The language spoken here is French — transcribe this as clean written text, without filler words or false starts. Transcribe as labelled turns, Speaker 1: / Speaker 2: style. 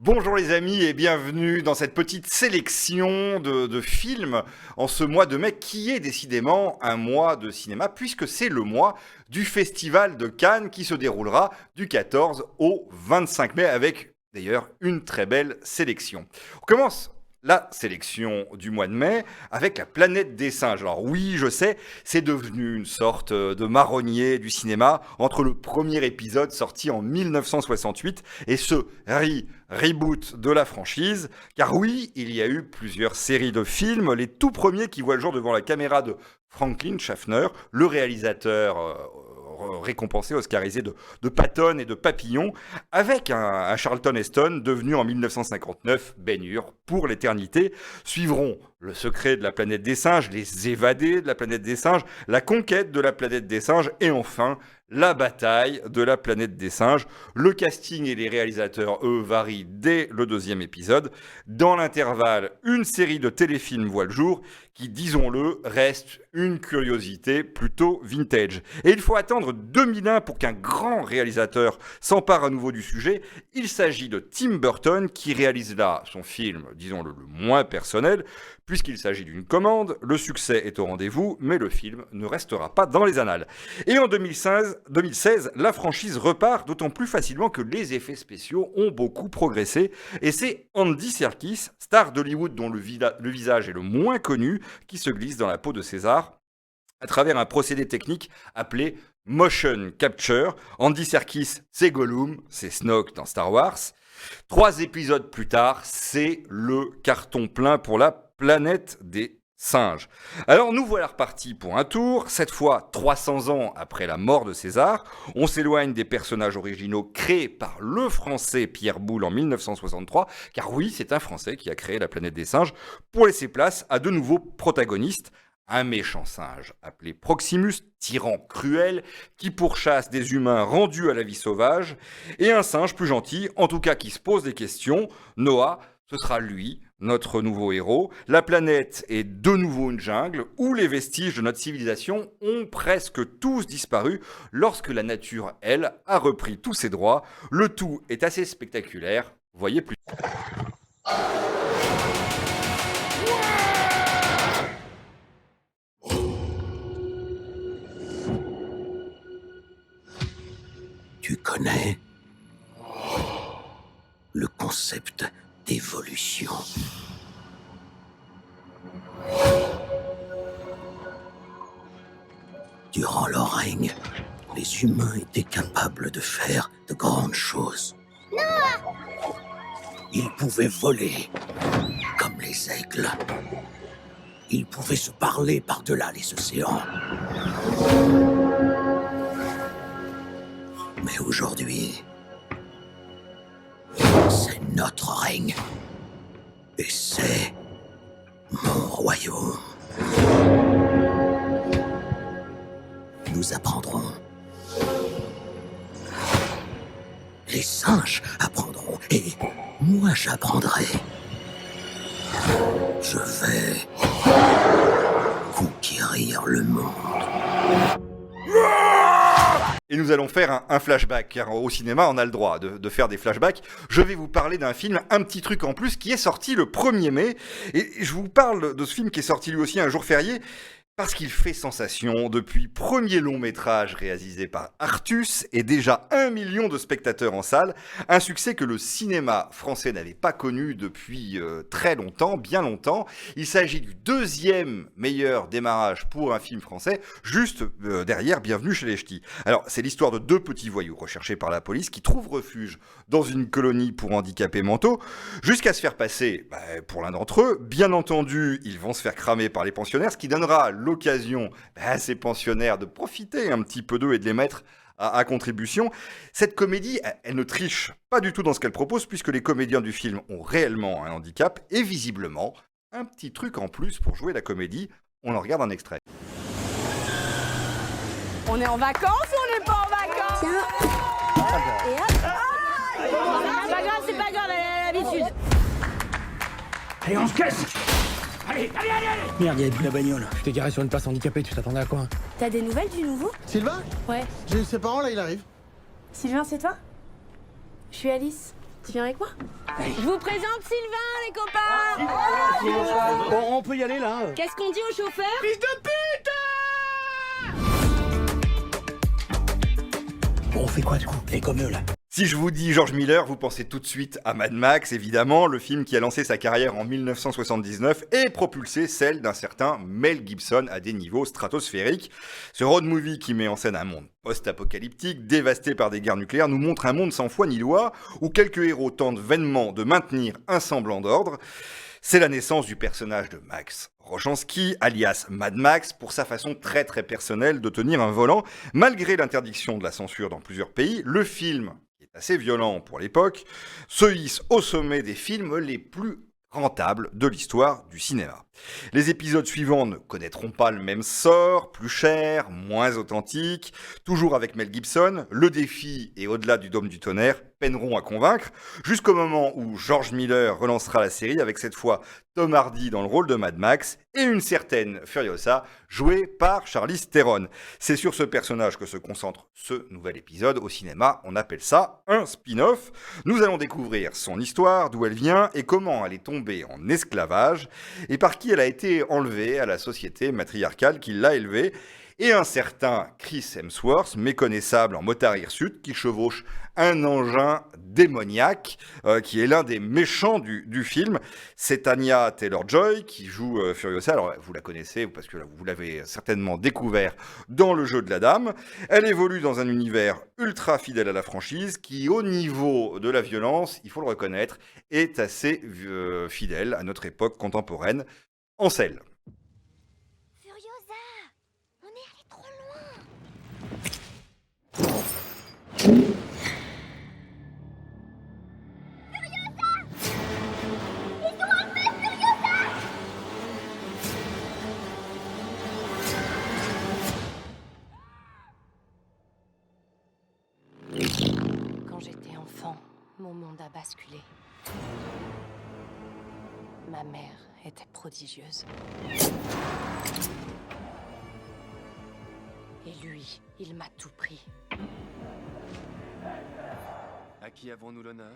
Speaker 1: Bonjour les amis et bienvenue dans cette petite sélection de films en ce mois de mai qui est décidément un mois de cinéma puisque c'est le mois du Festival de Cannes qui se déroulera du 14 au 25 mai avec d'ailleurs une très belle sélection. On commence la sélection du mois de mai avec La Planète des Singes. Alors oui, je sais, c'est devenu une sorte de marronnier du cinéma entre le premier épisode sorti en 1968 et ce reboot de la franchise. Car oui, il y a eu plusieurs séries de films, les tout premiers qui voient le jour devant la caméra de Franklin Schaffner, le réalisateur récompensé, oscarisé de Patton et de Papillon, avec un Charlton Heston devenu en 1959 Ben-Hur pour l'éternité. Suivront Le Secret de la Planète des Singes, Les Évadés de la Planète des Singes, La Conquête de la Planète des Singes et enfin La Bataille de la Planète des Singes. Le casting et les réalisateurs, eux, varient dès le deuxième épisode. Dans l'intervalle, une série de téléfilms voit le jour qui, disons-le, reste une curiosité plutôt vintage. Et il faut attendre 2001 pour qu'un grand réalisateur s'empare à nouveau du sujet. Il s'agit de Tim Burton qui réalise là son film, disons-le, le moins personnel, puisqu'il s'agit d'une commande. Le succès est au rendez-vous, mais le film ne restera pas dans les annales. Et en 2016, la franchise repart d'autant plus facilement que les effets spéciaux ont beaucoup progressé. Et c'est Andy Serkis, star d'Hollywood dont le visage est le moins connu, qui se glisse dans la peau de César à travers un procédé technique appelé motion capture. Andy Serkis, c'est Gollum, c'est Snoke dans Star Wars. 3 épisodes plus tard, c'est le carton plein pour La Planète des Singes. Alors nous voilà repartis pour un tour, cette fois 300 ans après la mort de César. On s'éloigne des personnages originaux créés par le français Pierre Boulle en 1963, car oui, c'est un français qui a créé La Planète des Singes, pour laisser place à de nouveaux protagonistes. Un méchant singe appelé Proximus, tyran cruel, qui pourchasse des humains rendus à la vie sauvage, et un singe plus gentil, en tout cas qui se pose des questions. Noah, ce sera lui, notre nouveau héros. La planète est de nouveau une jungle où les vestiges de notre civilisation ont presque tous disparu lorsque la nature, elle, a repris tous ses droits. Le tout est assez spectaculaire. Voyez plus.
Speaker 2: Tu connais le concept d'évolution. Durant leur règne, les humains étaient capables de faire de grandes choses. Ils pouvaient voler comme les aigles. Ils pouvaient se parler par-delà les océans. Mais aujourd'hui, c'est notre règne. Et c'est mon royaume. Nous apprendrons. Les singes apprendront. Et moi, j'apprendrai. Je vais conquérir le monde.
Speaker 1: Et nous allons faire un flashback, car au cinéma, on a le droit de faire des flashbacks. Je vais vous parler d'un film, un petit truc en plus, qui est sorti le 1er mai. Et je vous parle de ce film qui est sorti lui aussi un jour férié, parce qu'il fait sensation depuis premier long métrage réalisé par Artus et déjà 1 million de spectateurs en salle, un succès que le cinéma français n'avait pas connu depuis très longtemps, bien longtemps. Il s'agit du 2e meilleur démarrage pour un film français, juste derrière Bienvenue chez les Ch'tis. Alors c'est l'histoire de 2 petits voyous recherchés par la police qui trouvent refuge dans une colonie pour handicapés mentaux, jusqu'à se faire passer pour l'un d'entre eux. Bien entendu, ils vont se faire cramer par les pensionnaires, ce qui donnera l'occasion à ces pensionnaires de profiter un petit peu d'eux et de les mettre à contribution. Cette comédie, elle ne triche pas du tout dans ce qu'elle propose, puisque les comédiens du film ont réellement un handicap et visiblement un petit truc en plus pour jouer la comédie. On en regarde un extrait.
Speaker 3: On est en vacances ou on n'est pas en vacances?
Speaker 4: Tiens. Et hop.
Speaker 3: C'est pas grave, elle a l'habitude.
Speaker 5: Allez, on se casse. Allez. Merde, il y a plus la bagnole. Je t'ai garé sur une place handicapée, tu t'attendais à quoi?
Speaker 4: T'as des nouvelles du nouveau?
Speaker 6: Sylvain?
Speaker 4: Ouais.
Speaker 6: J'ai eu ses parents là, il arrive.
Speaker 4: Sylvain, c'est toi? Je suis Alice. Tu viens avec moi?
Speaker 3: Je vous présente Sylvain, les copains.
Speaker 5: On peut y aller là.
Speaker 3: Qu'est-ce qu'on dit au chauffeur?
Speaker 5: Bon, on fait quoi du coup? Fais comme eux là.
Speaker 1: Si je vous dis George Miller, vous pensez tout de suite à Mad Max, évidemment, le film qui a lancé sa carrière en 1979 et propulsé celle d'un certain Mel Gibson à des niveaux stratosphériques. Ce road movie qui met en scène un monde post-apocalyptique, dévasté par des guerres nucléaires, nous montre un monde sans foi ni loi, où quelques héros tentent vainement de maintenir un semblant d'ordre. C'est la naissance du personnage de Max Rochanski, alias Mad Max, pour sa façon très très personnelle de tenir un volant. Malgré l'interdiction de la censure dans plusieurs pays, le film, qui est assez violent pour l'époque, se hisse au sommet des films les plus rentables de l'histoire du cinéma. Les épisodes suivants ne connaîtront pas le même sort, plus cher, moins authentique, toujours avec Mel Gibson, le défi et au-delà du dôme du tonnerre peineront à convaincre, jusqu'au moment où George Miller relancera la série avec cette fois Tom Hardy dans le rôle de Mad Max et une certaine Furiosa jouée par Charlize Theron. C'est sur ce personnage que se concentre ce nouvel épisode. Au cinéma, on appelle ça un spin-off. Nous allons découvrir son histoire, d'où elle vient et comment elle est tombée en esclavage et par qui elle a été enlevée à la société matriarcale qui l'a élevée, et un certain Chris Hemsworth, méconnaissable en motard hirsute, qui chevauche un engin démoniaque, qui est l'un des méchants du film. C'est Anya Taylor-Joy qui joue Furiosa. Alors, vous la connaissez parce que vous l'avez certainement découvert dans Le Jeu de la Dame. Elle évolue dans un univers ultra fidèle à la franchise qui, au niveau de la violence, il faut le reconnaître, est assez fidèle à notre époque contemporaine. Ansel.
Speaker 4: Furiosa, on est allé trop loin.
Speaker 6: Quand j'étais enfant, mon monde a basculé. Ma mère était prodigieuse. Et lui, il m'a tout pris.
Speaker 7: À qui avons-nous l'honneur ?